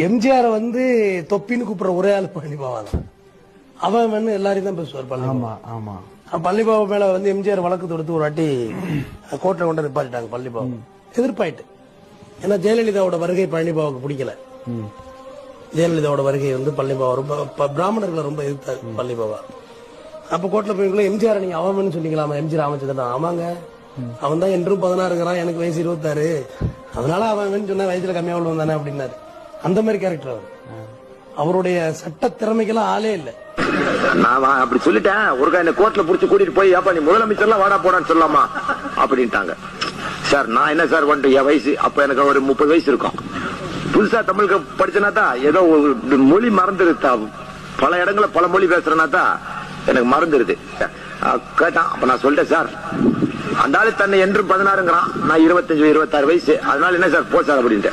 எம்ஜிஆர் தொப்பின்னு கூப்பிடுற ஒரே ஆள் பழனிபாபா தான். அவன் எல்லாரையும் தான் பேசுவார் பழனிபாபா. பழனிபாபா மேல எம்ஜிஆர் வழக்கு தொடுத்து ஒரு வாட்டி கோர்ட்ல கொண்டு நிப்பாட்டிட்டாங்க பழனிபாபா எதிர்ப்பாயிட்டு. ஏன்னா ஜெயலலிதாவோட வருகை பழனிபாபாவுக்கு பிடிக்கல. ஜெயலலிதாவோட வருகை பழனிபாபா ரொம்ப பிராமணர்களை ரொம்ப எதிர்த்தாரு பழனிபாபா. அப்ப கோர்ட்ல போய் எம்ஜிஆர் நீங்க அவன் சொன்னீங்களாமா? எம்ஜி ராமச்சந்திரன். ஆமாங்க, அவன் தான் என்றும் 16 எனக்கு வயசு 26, அதனால அவன் சொன்ன வயசுல கம்மியா உள்ளவன் தானே அப்படின்னாரு. அந்த மாதிரி கேரக்டர் அவர். அவருடைய சட்ட திறமைக்கெல்லாம் ஆளே இல்ல. நான் அப்படி சொல்லிட்டேன். ஒரு என்ன கோர்ட்ல புடிச்சு கூட்டிட்டு போய் அப்ப நீ முதலமைச்சர்லாம் வாடா போடான்னு சொல்லலாமா அப்படின்ட்டாங்க. சார் நான் என்ன சார் பண்ணிட்டு என் வயசு அப்ப எனக்கு ஒரு 30 வயசு இருக்கும். புதுசா தமிழுக்கு படிச்சனா தான் ஏதோ ஒரு மொழி மறந்துருத்தா. பல இடங்கள பல மொழி பேசுறேன்னா தான் எனக்கு மறந்துருது. கேட்டான். அப்ப நான் சொல்லிட்டேன் சார் அந்த ஆளு தன்னை என்றும் 16ங்கிறான், நான் 25 26 வயசு, அதனால என்ன சார் போ சார் அப்படின்ட்டு.